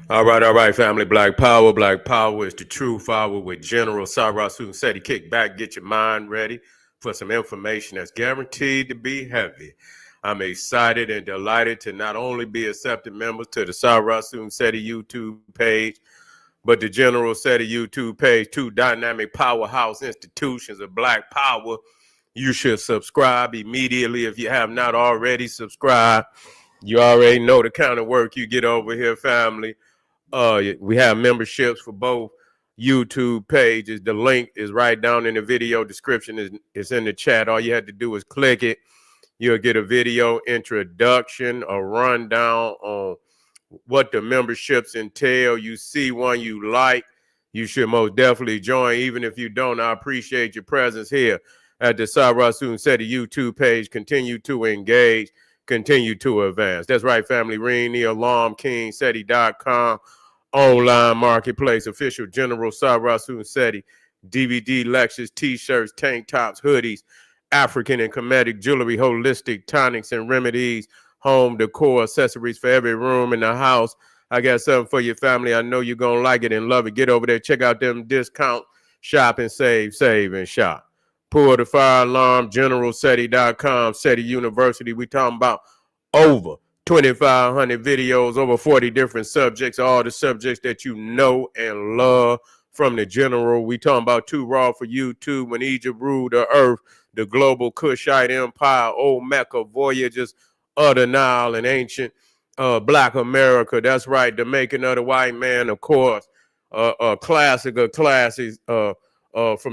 All right, family. Black Power. Black Power is the true power with General Cyrus said he kick back, get your mind ready for some information that's guaranteed to be heavy. I'm excited and delighted to not only be accepted members to the Cyrus SETI YouTube page, but the General SETI YouTube page, two dynamic powerhouse institutions of Black Power. You should subscribe immediately if you have not already subscribed. You already know the kind of work you get over here, family. We have memberships for both YouTube pages. The link is right down in the video description. It's in the chat. All you have to do is click it. You'll get a video introduction, a rundown on what the memberships entail. You see one you like, you should most definitely join. Even if you don't, I appreciate your presence here at the Cyrus SETI YouTube page. Continue to engage, continue to advance. That's right, family. Ring the alarm, SETI.com. Online marketplace, official General Cyrus SETI, DVD lectures, t-shirts, tank tops, hoodies, African and Kemetic jewelry, holistic tonics and remedies, home decor, accessories for every room in the house. I got something for your family. I know you're going to like it and love it. Get over there, check out them discount, shop and save and shop. Pull the fire alarm, generalseti.com, SETI University. We talking about over 2,500 videos, over 40 different subjects, all the subjects that you know and love from the general. We talking about Too Raw for YouTube, when Egypt ruled the earth, the global Kushite Empire, old Mecca, voyages of the Nile, and ancient Black America. That's right, the making of the white man, of course. A classic of classics, from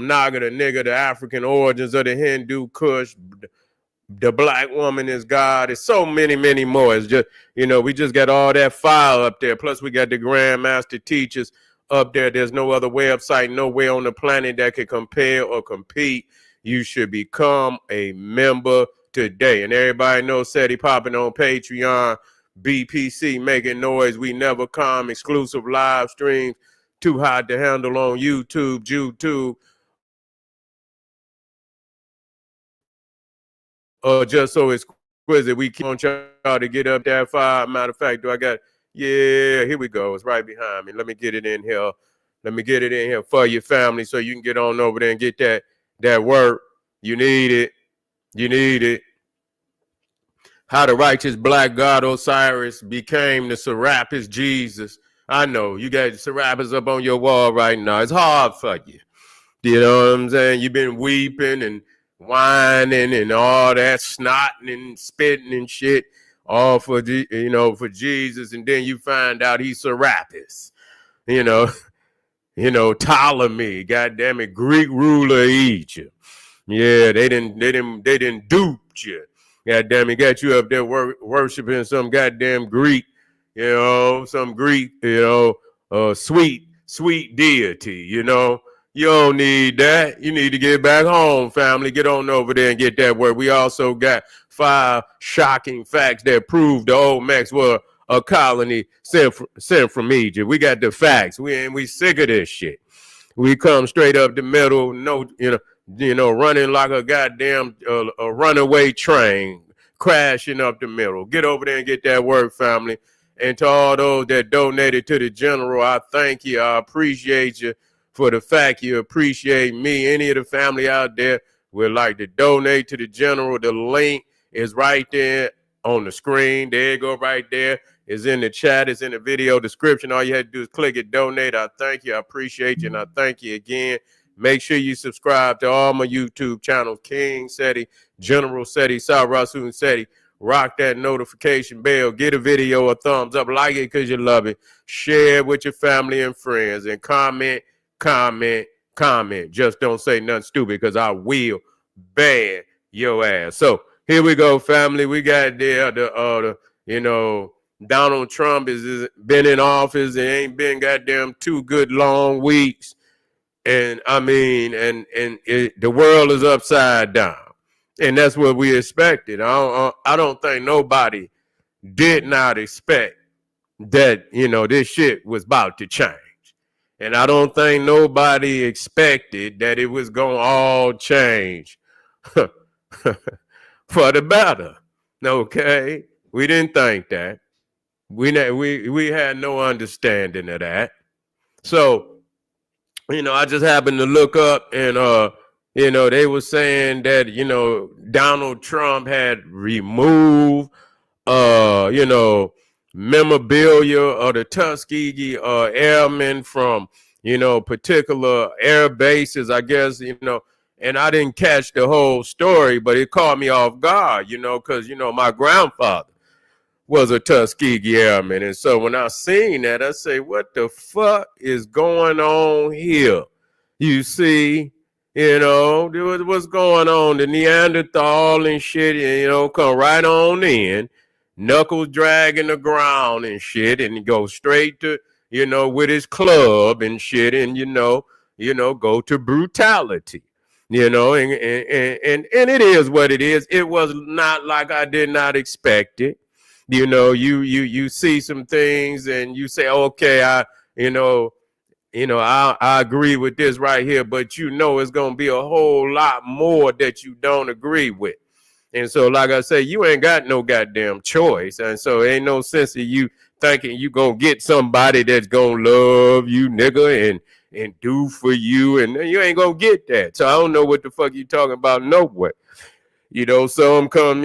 Naga to Nigga, the African origins of the Hindu Kush, the Black woman is God. It's so many, many more. It's just, we just got all that file up there. Plus, we got the Grandmaster teachers up there. There's no other website, nowhere on the planet that can compare or compete. You should become a member today. And everybody knows SETI popping on Patreon, BPC making noise. We never come. Exclusive live streams, too hot to handle on YouTube. Just so exquisite. We keep on trying to get up that fire. Matter of fact, yeah, here we go. It's right behind me. Let me get it in here. Let me get it in here for your family so you can get on over there and get that work. You need it. You need it. How the righteous Black God Osiris became the Serapis Jesus. I know you got Serapis up on your wall right now. It's hard for you. You know what I'm saying? You've been weeping and whining and all that, snotting and spitting and shit, all for for Jesus, and then you find out he's Serapis. Ptolemy, goddamn it, Greek ruler of Egypt. Yeah, they didn't dupe you. Goddamn it, got you up there worshiping some goddamn Greek, some Greek, sweet deity, You don't need that. You need to get back home, family. Get on over there and get that word. We also got 5 shocking facts that prove the Olmecs were a colony sent from Egypt. We got the facts. We sick of this shit. We come straight up the middle, running like a goddamn a runaway train, crashing up the middle. Get over there and get that word, family. And to all those that donated to the general, I thank you. I appreciate you. For the fact you appreciate me. Any of the family out there would like to donate to the general, the link is right there on the screen. There you go, right there. It's in the chat. It's in the video description. All you have to do is click it, donate. I thank you. I appreciate you. And I thank you again. Make sure you subscribe to all my YouTube channels, King SETI, General SETI, Cyrus SETI. Rock that notification bell. Get a video a thumbs up. Like it because you love it. Share it with your family and friends. And comment. Just don't say nothing stupid because I will ban your ass. So here we go, family. We got there Donald Trump has been in office. It ain't been goddamn 2 good long weeks. And I mean, the world is upside down. And that's what we expected. I don't think nobody did not expect that, this shit was about to change. And I don't think nobody expected that it was going to all change for the better. Okay? We didn't think that. We had no understanding of that. So, I just happened to look up and they were saying that, Donald Trump had removed memorabilia of the Tuskegee Airmen from, particular air bases, I guess, and I didn't catch the whole story, but it caught me off guard, because, my grandfather was a Tuskegee Airman. And so when I seen that, I say, what the fuck is going on here? You see, what's going on? The Neanderthal and shit, come right on in, knuckles dragging the ground and shit, and go straight to, with his club and shit, and, go to brutality. And it is what it is. It was not like I did not expect it. You see some things and you say, okay, I agree with this right here, but it's gonna be a whole lot more that you don't agree with. And so, like I say, you ain't got no goddamn choice. And so ain't no sense of you thinking you gonna get somebody that's gonna love you, nigga, and do for you, and you ain't gonna get that. So I don't know what the fuck you talking about nowhere. Some come,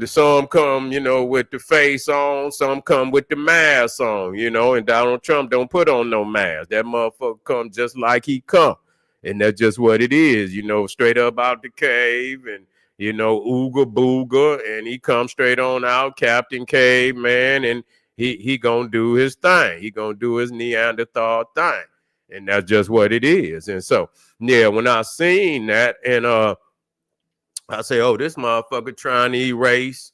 some come, with the face on, some come with the mask on, and Donald Trump don't put on no mask. That motherfucker come just like he come. And that's just what it is, straight up out the cave and, ooga booga, and he come straight on out, Captain Caveman, and he gonna do his thing. He gonna do his Neanderthal thing. And that's just what it is. And so, yeah, when I seen that and I say, oh, this motherfucker trying to erase,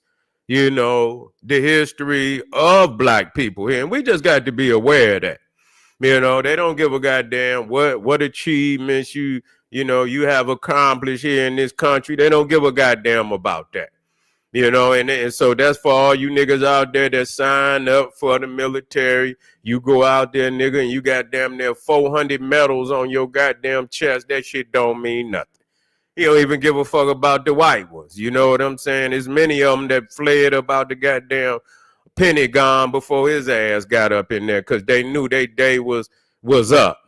the history of black people here. And we just got to be aware of that. They don't give a goddamn what achievements you have accomplished here in this country. They don't give a goddamn about that. And so that's for all you niggas out there that signed up for the military. You go out there, nigga, and you got damn near 400 medals on your goddamn chest. That shit don't mean nothing. He don't even give a fuck about the white ones. You know what I'm saying? There's many of them that fled about the goddamn Pentagon before his ass got up in there because they knew their day was up,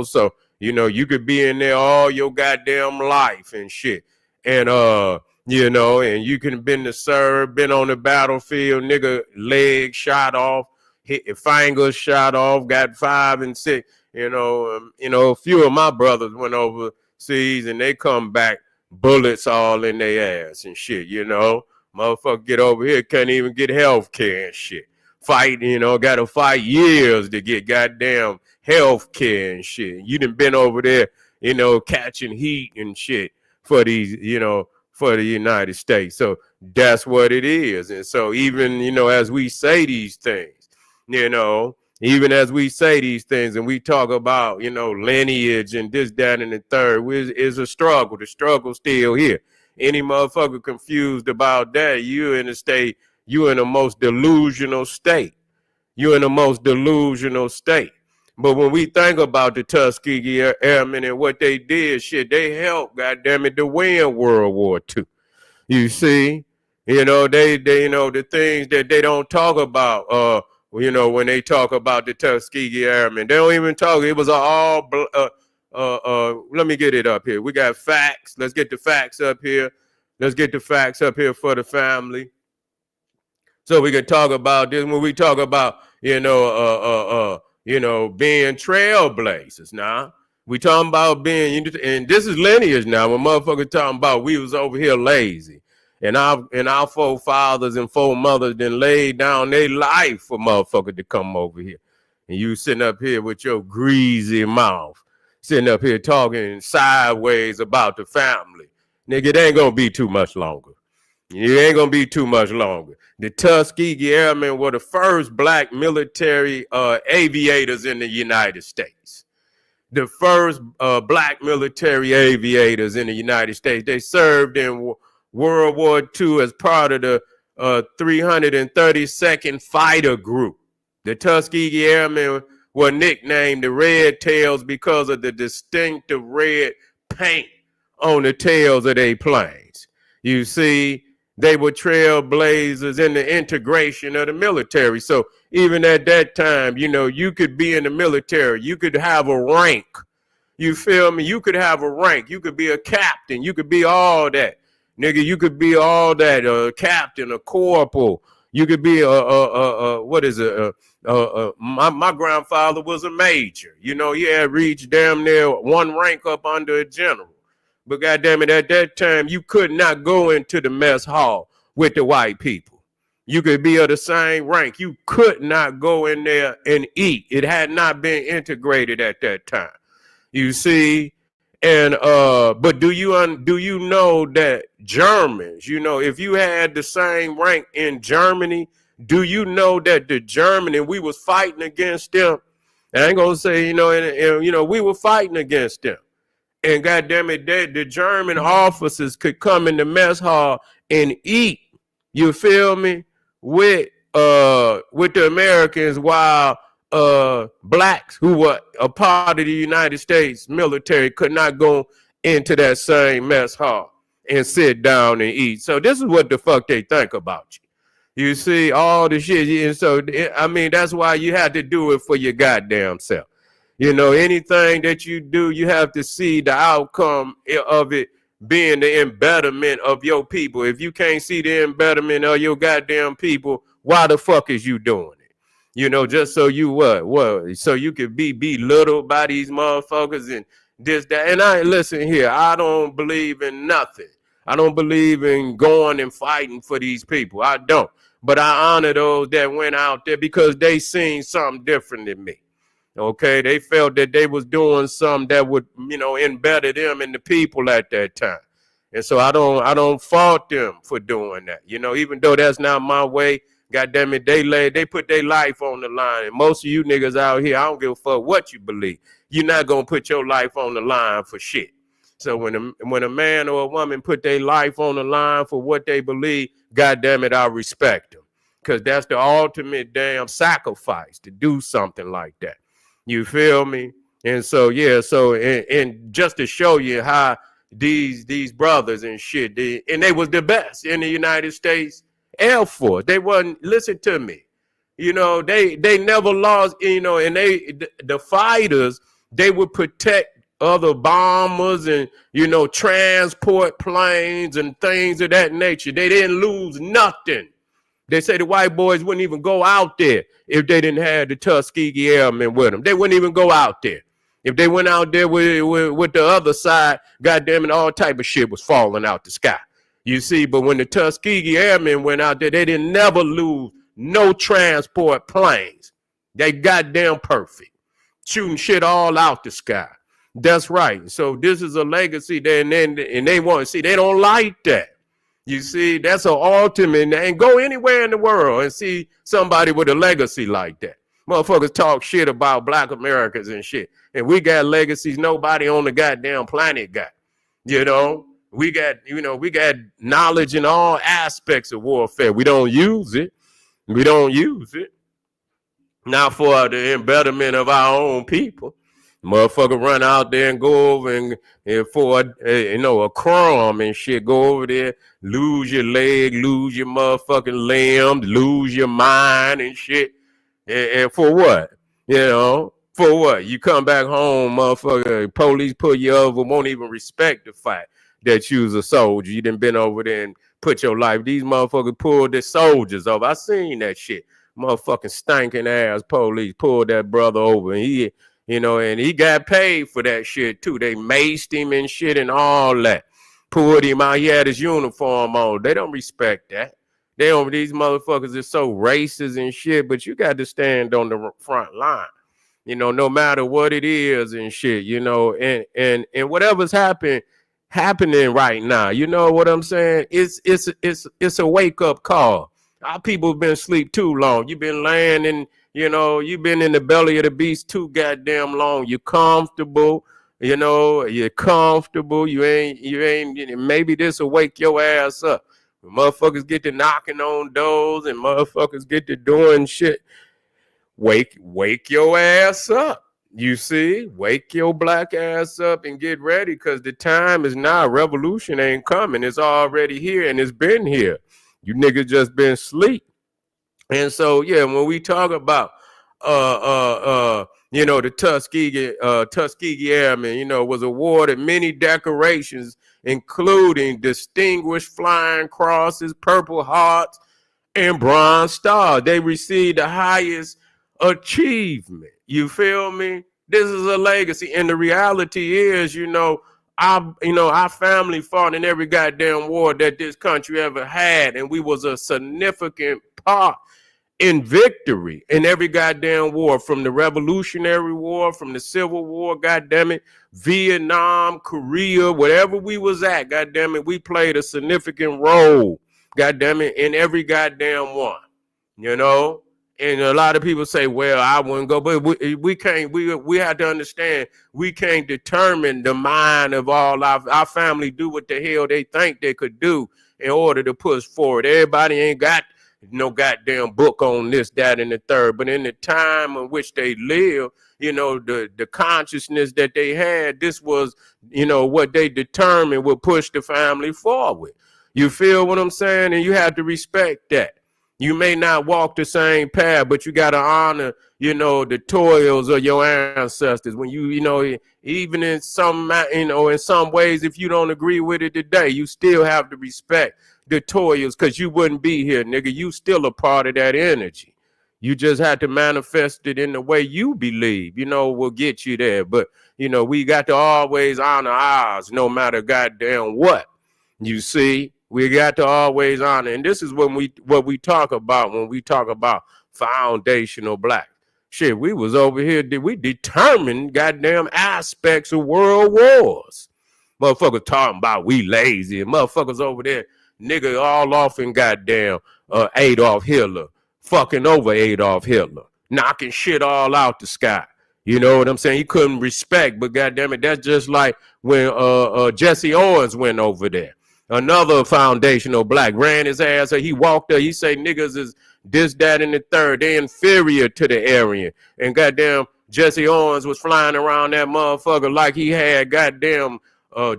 So, you could be in there all your goddamn life and shit. And, and you can have been to serve, been on the battlefield, nigga, leg shot off, hit your fingers shot off, got 5 and 6. A few of my brothers went overseas and they come back bullets all in their ass and shit, Motherfucker get over here, can't even get health care and shit. Fight, gotta fight years to get goddamn health care and shit. You done been over there, catching heat and shit for these, for the United States. So that's what it is. And so even, as we say these things, even as we say these things and we talk about, lineage and this, that, and the third, is a struggle. The struggle's still here. Any motherfucker confused about that, you're in the most delusional state. You're in the most delusional state. But when we think about the Tuskegee Airmen and what they did, shit, they helped, goddammit, to win World War II. You see? They the things that they don't talk about, when they talk about the Tuskegee Airmen. They don't even talk. It was all, let me get it up here. We got facts. Let's get the facts up here. Let's get the facts up here for the family. So we can talk about this when we talk about, being trailblazers now. We talking about being, and this is lineage now. When motherfuckers talking about we was over here lazy. And our forefathers and foremothers then laid down their life for motherfuckers to come over here. And you sitting up here with your greasy mouth, sitting up here talking sideways about the family. Nigga, it ain't gonna be too much longer. It ain't gonna be too much longer. The Tuskegee Airmen were the first black military aviators in the United States. The first black military aviators in the United States. They served in World War II as part of the 332nd Fighter Group. The Tuskegee Airmen were nicknamed the Red Tails because of the distinctive red paint on the tails of their planes. You see, They were trailblazers in the integration of the military. So even at that time, you know, you could be in the military, you could have a rank. You feel me? You could have a rank. You could be a captain. You could be all that. Nigga, you could be all that. A captain, a corporal. You could be what is it? My grandfather was a major. You know, he had reached damn near one rank up under a general. But goddamn it, at that time, you could not go into the mess hall with the white people. You could be of the same rank. You could not go in there and eat. It had not been integrated at that time. You see, and but do you know that Germans, you know, if you had the same rank in Germany, do you know that the Germany, we was fighting against them? And I ain't gonna say, you know, and you know, we were fighting against them. And goddamn it, the German officers could come in the mess hall and eat. You feel me? With the Americans, while blacks who were a part of the United States military could not go into that same mess hall and sit down and eat. So this is what the fuck they think about you. You see all the shit, and so I mean that's why you had to do it for your goddamn self. You know, anything that you do, you have to see the outcome of it being the embetterment of your people. If you can't see the embetterment of your goddamn people, why the fuck is you doing it? You know, just so you what? So you could be belittled by these motherfuckers and this, that. And I listen here, I don't believe in nothing. I don't believe in going and fighting for these people. I don't. But I honor those that went out there because they seen something different than me. Okay, they felt that they was doing something that would, you know, embedded them in the people at that time. And so I don't fault them for doing that. You know, even though that's not my way, goddamn it, they put their life on the line. And most of you niggas out here, I don't give a fuck what you believe. You're not gonna put your life on the line for shit. So when a man or a woman put their life on the line for what they believe, goddamn it, I respect them. Because that's the ultimate damn sacrifice to do something like that. You feel me? And so, yeah, so, and just to show you how these brothers and shit, and they was the best in the United States Air Force. They wasn't, listen to me, you know, they never lost, you know, and the fighters, they would protect other bombers and, you know, transport planes and things of that nature. They didn't lose nothing. They say the white boys wouldn't even go out there if they didn't have the Tuskegee Airmen with them. They wouldn't even go out there. If they went out there with the other side, goddamn it, all type of shit was falling out the sky. You see, but when the Tuskegee Airmen went out there, they didn't never lose no transport planes. They goddamn perfect. Shooting shit all out the sky. That's right. So this is a legacy and they want to see, they don't like that. You see, that's an ultimate, and go anywhere in the world and see somebody with a legacy like that. Motherfuckers talk shit about black Americans and shit. And we got legacies nobody on the goddamn planet got. You know, we got knowledge in all aspects of warfare. We don't use it. We don't use it. Not for the embetterment of our own people. Motherfucker run out there and go over and for a crumb and shit, go over there, lose your leg, lose your motherfucking limb, lose your mind and shit. And for what? You know, for what? You come back home, motherfucker, police pull you over, won't even respect the fact that you was a soldier. You done been over there and put your life. These motherfuckers pulled the soldiers over. I seen that shit. Motherfucking stinking ass police pulled that brother over and he got paid for that shit too. They maced him and shit and all that. Pulled him out. He had his uniform on. They don't respect that. These motherfuckers are so racist and shit, but you got to stand on the front line. You know, no matter what it is and shit, you know, and whatever's happening right now, you know what I'm saying? It's a wake-up call. Our people have been asleep too long. You've been laying in, you know, you've been in the belly of the beast too goddamn long. You're comfortable, you know, you're comfortable. You ain't, maybe this will wake your ass up. Motherfuckers get to knocking on doors and motherfuckers get to doing shit. Wake your ass up. You see, wake your black ass up and get ready because the time is now. Revolution ain't coming. It's already here and it's been here. You niggas just been asleep. And so, yeah, when we talk about, the Tuskegee Airmen, was awarded many decorations, including Distinguished Flying Crosses, Purple Hearts, and Bronze Star. They received the highest achievement. You feel me? This is a legacy. And the reality is, our family fought in every goddamn war that this country ever had, and we was a significant part in victory in every goddamn war, from the Revolutionary War, from the Civil War, goddamn it, Vietnam, Korea, whatever we was at, goddamn it, we played a significant role, goddamn it, in every goddamn one, And a lot of people say, well, I wouldn't go, but we can't, we have to understand, we can't determine the mind of all our family do what the hell they think they could do in order to push forward. Everybody ain't got no goddamn book on this, that, and the third. But in the time in which they live, the consciousness that they had, this was, what they determined would push the family forward. You feel what I'm saying? And you have to respect that. You may not walk the same path, but you got to honor, the toils of your ancestors. When even in some, in some ways, if you don't agree with it today, you still have to respect the toils, because you wouldn't be here, nigga. You still a part of that energy. You just had to manifest it in the way you believe, will get you there. But, we got to always honor ours, no matter goddamn what. You see, we got to always honor. And this is what we talk about when we talk about foundational black. Shit, we was over here, we determined goddamn aspects of world wars. Motherfuckers talking about we lazy, and motherfuckers over there, nigga, all off in goddamn Adolf Hitler, fucking over Adolf Hitler, knocking shit all out the sky. You know what I'm saying? He couldn't respect, but goddamn it, that's just like when Jesse Owens went over there. Another foundational black ran his ass. He walked there. He say niggas is this, that, and the third. They inferior to the Aryan. And goddamn, Jesse Owens was flying around that motherfucker like he had goddamn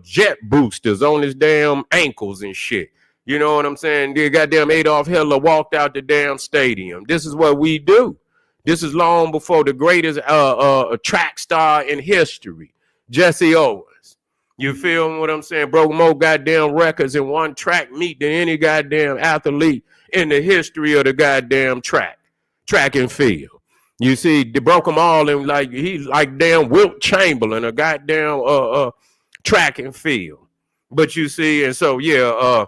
jet boosters on his damn ankles and shit. You know what I'm saying? The goddamn Adolf Hitler walked out the damn stadium. This is what we do. This is long before the greatest track star in history, Jesse Owens. You feel what I'm saying? Broke more goddamn records in one track meet than any goddamn athlete in the history of the goddamn track and field. You see, they broke them all in like damn Wilt Chamberlain, a goddamn track and field. But you see, and so yeah,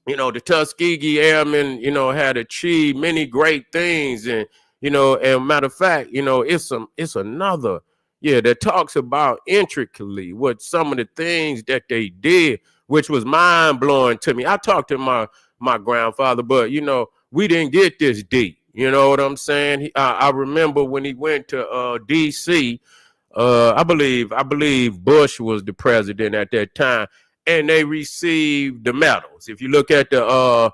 the Tuskegee Airmen, had achieved many great things, and and matter of fact, it's another that talks about intricately what some of the things that they did, which was mind blowing to me. I talked to my grandfather, but we didn't get this deep. You know what I'm saying? I remember when he went to D.C. I believe Bush was the president at that time, and they received the medals. If you look at the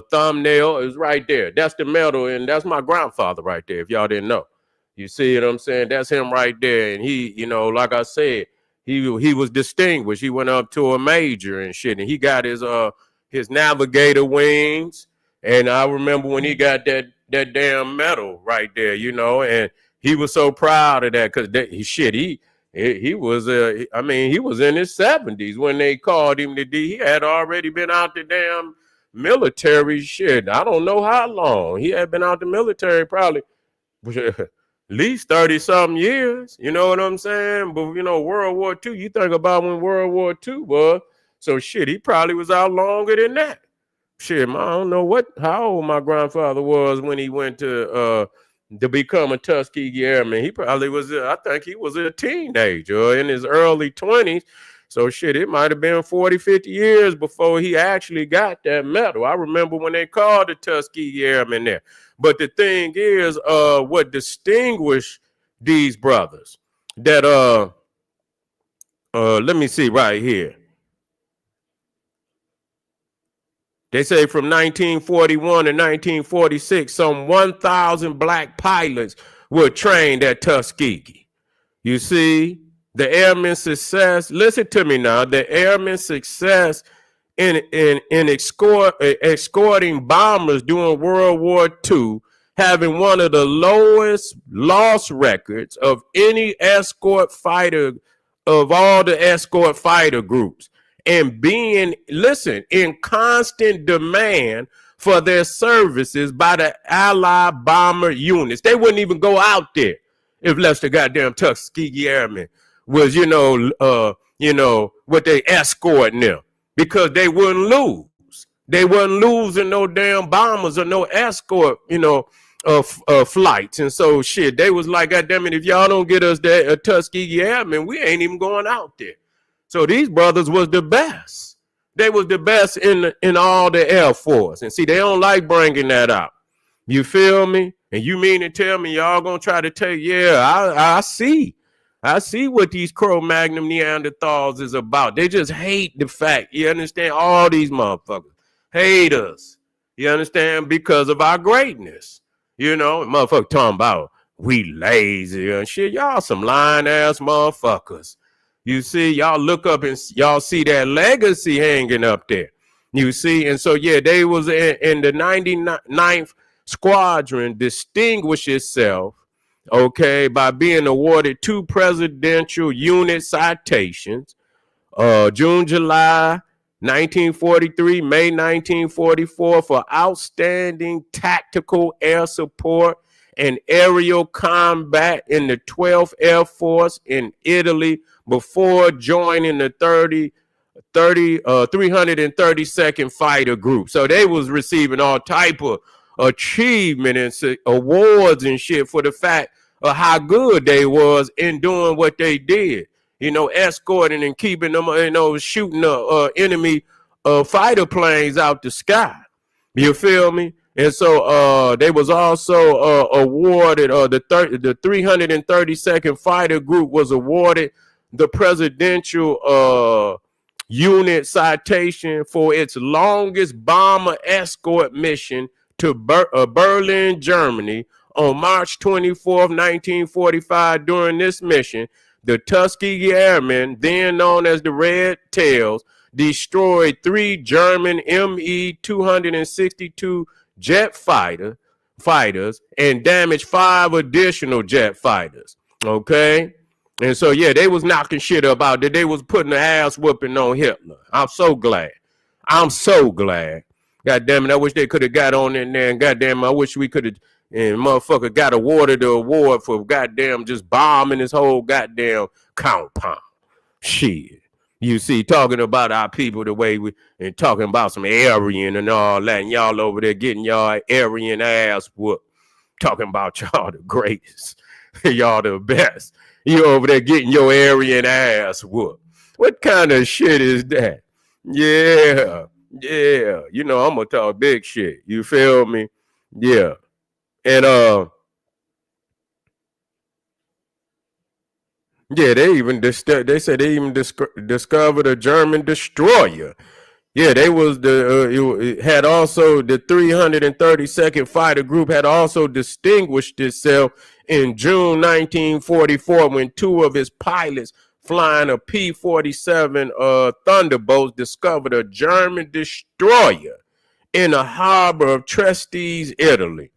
thumbnail, it's right there. That's the medal, and that's my grandfather right there. If y'all didn't know, you see what I'm saying? That's him right there. And he, like I said, he was distinguished. He went up to a major and shit, and he got his navigator wings. And I remember when he got that damn medal right there, and he was so proud of that, because he was he was in his 70s when they called him to D. He had already been out the damn military shit. I don't know how long. He had been out the military probably at least 30-something years. You know what I'm saying? But World War II, you think about when World War II was. So shit, he probably was out longer than that. Shit, I don't know how old my grandfather was when he went to become a Tuskegee Airman. He probably was, I think he was a teenager in his early 20s. So shit, it might have been 40, 50 years before he actually got that medal. I remember when they called the Tuskegee Airmen there. But the thing is, what distinguished these brothers, that let me see right here. They say from 1941 to 1946, some 1,000 black pilots were trained at Tuskegee. You see, the airmen's success, listen to me now, the airmen's success in escorting bombers during World War II, having one of the lowest loss records of any escort fighter of all the escort fighter groups, and being, listen, in constant demand for their services by the Allied bomber units. They wouldn't even go out there if less the goddamn Tuskegee Airmen was, what they escorting them, because they wouldn't lose. They wasn't losing no damn bombers or no escort, flights. And so shit, they was like, God damn it, if y'all don't get us that Tuskegee Airmen, we ain't even going out there. So these brothers was the best. They was the best in all the Air Force. And see, they don't like bringing that out. You feel me? And you mean to tell me y'all gonna try to take, I see. I see what these Cro-Magnon Neanderthals is about. They just hate the fact, you understand? All these motherfuckers hate us, you understand? Because of our greatness. Motherfucker talking about we lazy and shit. Y'all some lying ass motherfuckers. You see, y'all look up and y'all see that legacy hanging up there. You see, and so, yeah, they was in the 99th Squadron, distinguished itself, okay, by being awarded 2 presidential unit citations, June, July 1943, May 1944, for outstanding tactical air support and aerial combat in the 12th Air Force in Italy before joining the 332nd Fighter Group. So they was receiving all type of achievement and awards and shit for the fact of how good they was in doing what they did. Escorting and keeping them, shooting enemy fighter planes out the sky. You feel me? And so they was also awarded, the 332nd Fighter Group was awarded the presidential unit citation for its longest bomber escort mission to Berlin, Germany on March 24th, 1945. During this mission, the Tuskegee Airmen, then known as the Red Tails, destroyed 3 German Me-262 jet fighters and damaged 5 additional jet fighters. Okay? And so, yeah, they was knocking shit up out there. They was putting the ass whooping on Hitler. I'm so glad. God damn it, I wish they could have got on in there, and goddamn, I wish we could have, and motherfucker got awarded the award for goddamn just bombing his whole goddamn compound. Shit. You see, talking about our people the way we, and talking about some Aryan and all that, and y'all over there getting y'all Aryan ass whooped. Talking about y'all the greatest. Y'all the best. You over there getting your Aryan ass whooped. What kind of shit is that? Yeah. I'm gonna talk big shit. You feel me? Yeah. And yeah, they said they even discovered a German destroyer. Yeah, they was it had also the 332nd Fighter Group had also distinguished itself in June 1944 when 2 of its pilots flying a P-47 Thunderbolts discovered a German destroyer in the harbor of Trieste, Italy.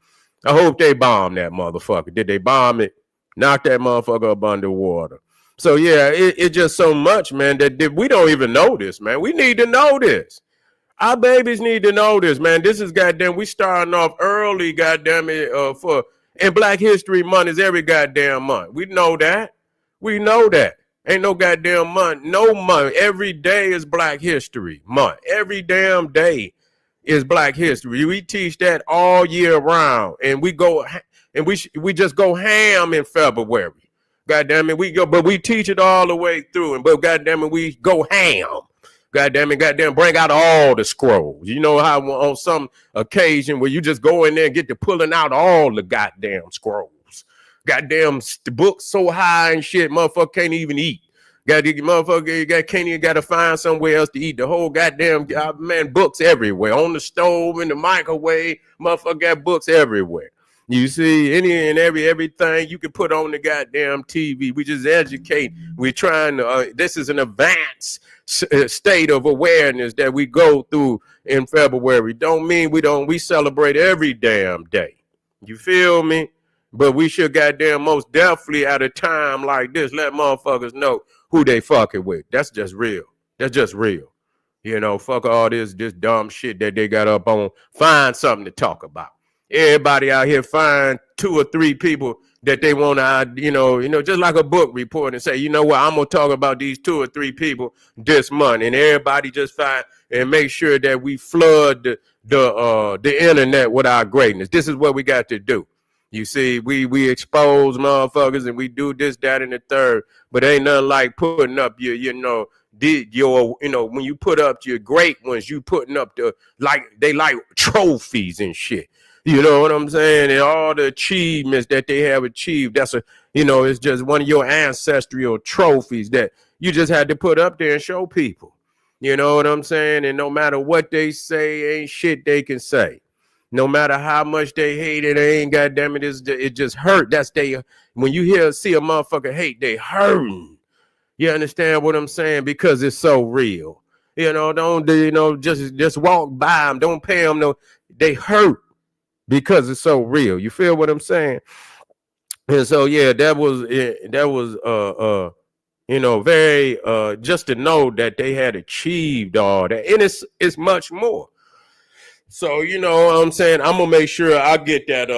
I hope they bombed that motherfucker. Did they bomb it? Knock that motherfucker up underwater. So, yeah, it just so much, man, that we don't even know this, man. We need to know this. Our babies need to know this, man. This is goddamn, we starting off early, goddamn it, and Black History Month is every goddamn month. We know that. Ain't no goddamn month, no month. Every day is Black History Month. Every damn day is Black History. We teach that all year round, and we go and we just go ham in February. Goddamn it, but we teach it all the way through, but goddamn it, we go ham. Goddamn it, bring out all the scrolls. You know how on some occasion where you just go in there and get to pulling out all the goddamn scrolls. Goddamn, the book's so high and shit, motherfucker can't even eat. Can't even gotta find somewhere else to eat. The whole goddamn man, books everywhere on the stove, in the microwave. Motherfucker got books everywhere. You see, any and everything you can put on the goddamn TV. We just educate. We're trying to. This is an advanced state of awareness that we go through in February. Don't mean we don't. We celebrate every damn day. You feel me? But we should goddamn most definitely at a time like this let motherfuckers know who they fucking with. That's just real. That's just real. You know, fuck all this dumb shit that they got up on. Find something to talk about. Everybody out here find 2 or 3 people that they want to, just like a book report and say, you know what, I'm gonna talk about these 2 or 3 people this month, and everybody just find and make sure that we flood the internet with our greatness. This is what we got to do. You see, we expose motherfuckers and we do this, that, and the third, but ain't nothing like putting up when you put up your great ones, you putting up they like trophies and shit. You know what I'm saying? And all the achievements that they have achieved, it's just one of your ancestral trophies that you just had to put up there and show people. You know what I'm saying? And no matter what they say, ain't shit they can say. No matter how much they hate it, they ain't goddamn it just hurt. When you see a motherfucker hate, they hurting. You understand what I'm saying? Because it's so real. Don't just walk by them. Don't pay them no. They hurt because it's so real. You feel what I'm saying? And so yeah, that was very just to know that they had achieved all that, and it's much more. So you know what I'm saying, I'm gonna make sure I get that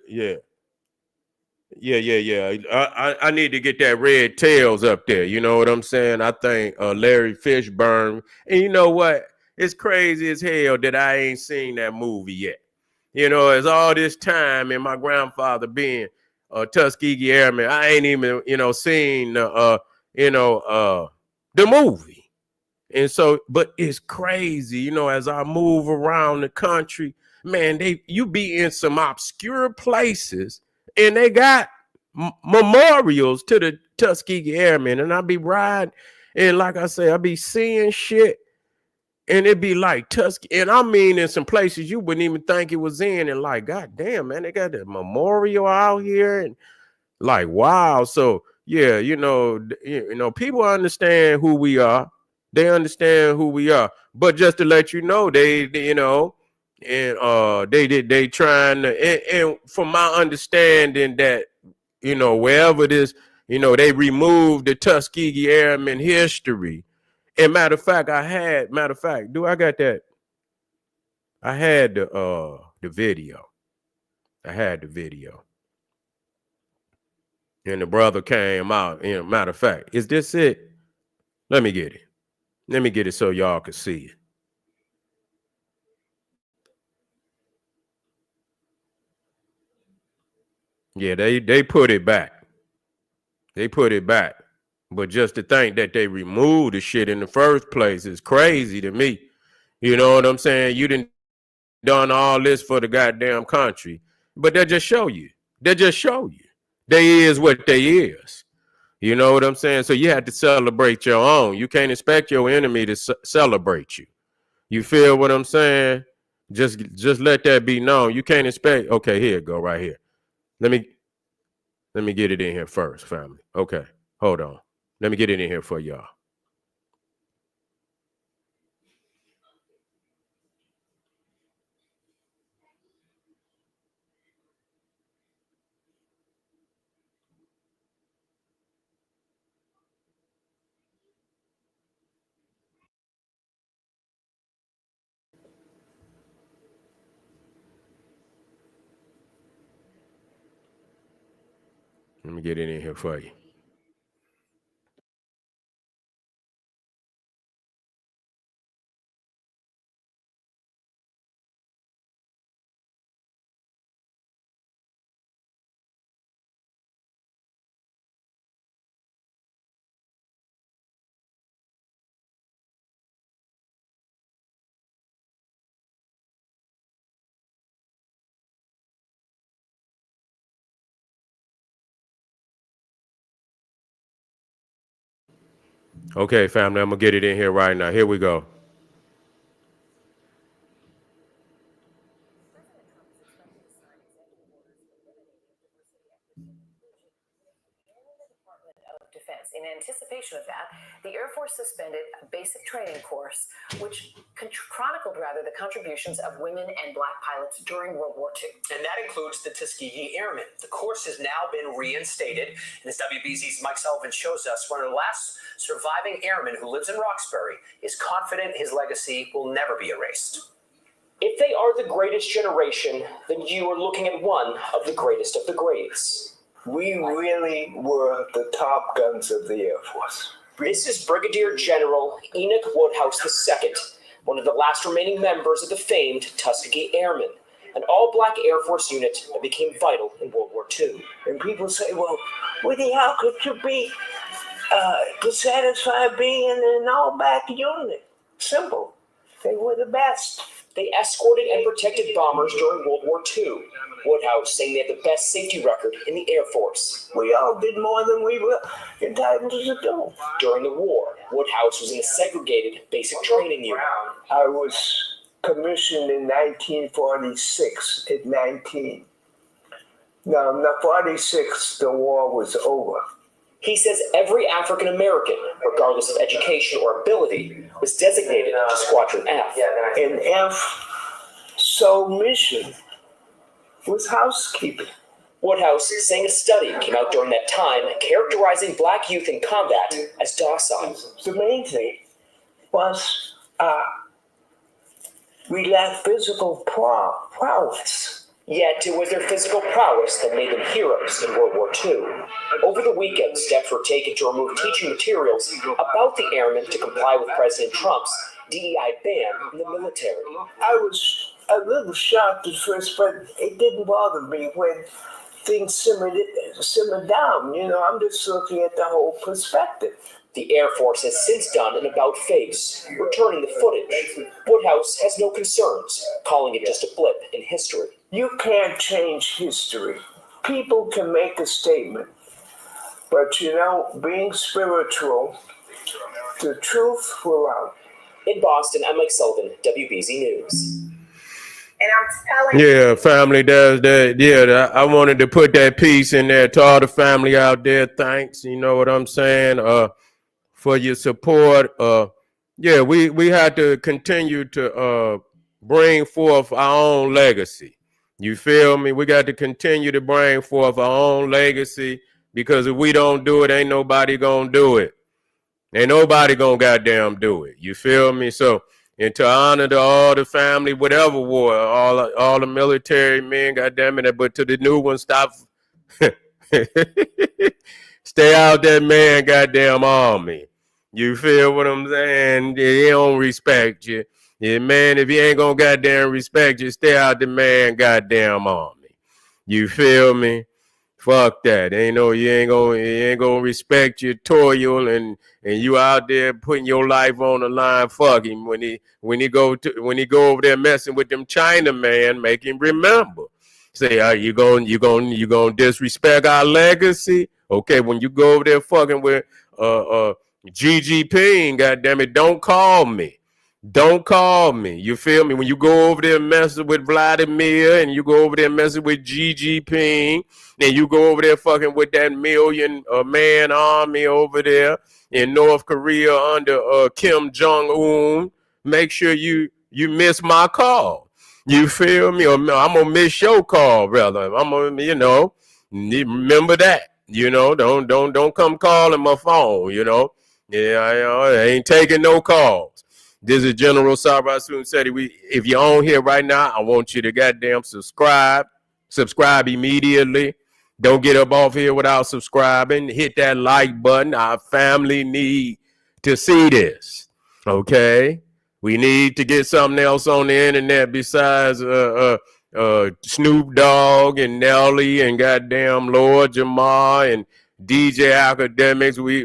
yeah. Yeah. I need to get that Red Tails up there. You know what I'm saying? I think Larry Fishburne. And you know what? It's crazy as hell that I ain't seen that movie yet. You know, as all this time and my grandfather being Tuskegee Airmen, I ain't even seen the movie. And so, but it's crazy, as I move around the country, man, you be in some obscure places and they got memorials to the Tuskegee Airmen. And I be riding, and like I say, I be seeing shit, and it be like Tuskegee. And I mean, in some places you wouldn't even think it was in. And like, God damn, man, they got the memorial out here. And like, wow. So yeah, people understand who we are. They understand who we are. But just to let you know, they trying to, and from my understanding that, wherever this, they removed the Tuskegee Airmen history. And matter of fact, do I got that? I had the video. I had the video. And the brother came out. Matter of fact, is this it? Let me get it. Let me get it so y'all can see it. Yeah, they put it back. They put it back. But just to think that they removed the shit in the first place is crazy to me. You know what I'm saying? You didn't done all this for the goddamn country. But they just show you. They just show you. They is what they is. You know what I'm saying? So you have to celebrate your own. You can't expect your enemy to celebrate you. You feel what I'm saying? Just let that be known. You can't expect. Okay, here it go right here. Let me get it in here first, family. Okay, hold on. Let me get it in here for y'all. Let me get it in here for you. Okay, family, I'm gonna get it in here right now. Here we go. in anticipation of that, the Air Force suspended a basic training course, which chronicled the contributions of women and black pilots during World War II. And that includes the Tuskegee Airmen. The course has now been reinstated, and as WBZ's Mike Sullivan shows us, one of the last surviving airmen who lives in Roxbury is confident his legacy will never be erased. If they are the greatest generation, then you are looking at one of the greatest of the greats. We really were the top guns of the Air Force. This is Brigadier General Enoch Woodhouse II, one of the last remaining members of the famed Tuskegee Airmen, an all-black Air Force unit that became vital in World War II. And people say, well, Woody, how could you be dissatisfied being in an all-black unit? Simple. They were the best. They escorted and protected bombers during World War II. Woodhouse saying they had the best safety record in the Air Force. We all did more than we were entitled to do. During the war, Woodhouse was in a segregated basic training unit. I was commissioned in 1946 at 19. Now, in 46, the war was over. He says every African American, regardless of education or ability, was designated to Squadron F. And F, sole mission was housekeeping. Woodhouse saying a study came out during that time characterizing black youth in combat as docile. The main thing was we lacked physical prowess. Yet it was their physical prowess that made them heroes in World War II. Over the weekend, steps were taken to remove teaching materials about the airmen to comply with President Trump's DEI ban in the military. I was a little shocked at first, but it didn't bother me when things simmered down. You know, I'm just looking at the whole perspective. The Air Force has since done an about-face, returning the footage. Woodhouse has no concerns, calling it just a blip in history. You can't change history. People can make a statement. But, you know, being spiritual, the truth will out. In Boston, I'm Mike Sullivan, WBZ News. And I'm telling Yeah, family does that. Yeah, I wanted to put that piece in there to all the family out there. Thanks. You know what I'm saying? For your support. Yeah, we had to continue to bring forth our own legacy. You feel me? We got to continue to bring forth our own legacy, because if we don't do it, ain't nobody gonna do it. Ain't nobody gonna goddamn do it. You feel me? So, and to honor to all the family, whatever war, all the military men, goddamn it, but to the new ones, stop. Stay out that man goddamn army. You feel what I'm saying? He don't respect you. Yeah, man, if he ain't gonna goddamn respect you, stay out the man goddamn army. You feel me? Fuck that. You ain't gonna respect your toil and you out there putting your life on the line. Fuck him when he go over there messing with them China man, make him remember. Say, are you gonna disrespect our legacy? Okay, when you go over there fucking with Xi Jinping, goddamn it, don't call me. Don't call me. You feel me? When you go over there messing with Vladimir and you go over there messing with Xi Jinping and you go over there fucking with that million-man army over there in North Korea under Kim Jong-un, make sure you miss my call. You feel me? Or I'm going to miss your call, brother. I'm going to, remember that. Don't come calling my phone, Yeah, I ain't taking no calls. This is General Cyrus said, if you're on here right now, I want you to goddamn subscribe. Subscribe immediately. Don't get up off here without subscribing. Hit that like button. Our family need to see this. Okay? We need to get something else on the internet besides Snoop Dogg and Nelly and goddamn Lord Jamar and DJ Academics. We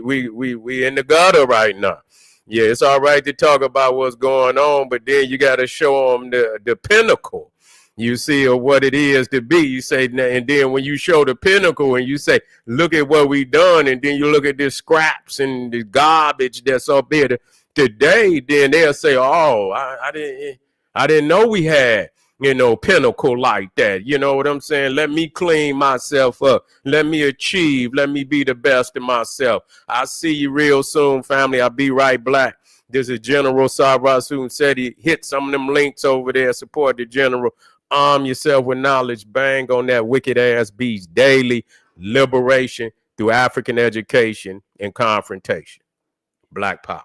in the gutter right now. Yeah, it's all right to talk about what's going on, but then you got to show them the pinnacle, you see, of what it is to be. You say, and then when you show the pinnacle and you say, look at what we done, and then you look at the scraps and the garbage that's up here today, then they'll say, oh, I didn't know we had pinnacle like that. You know what I'm saying? Let me clean myself up. Let me achieve. Let me be the best of myself. I'll see you real soon, family. I'll be right black. This is General Sarasun said he hit some of them links over there. Support the general. Arm yourself with knowledge. Bang on that wicked ass beast daily. Liberation through African education and confrontation. Black power.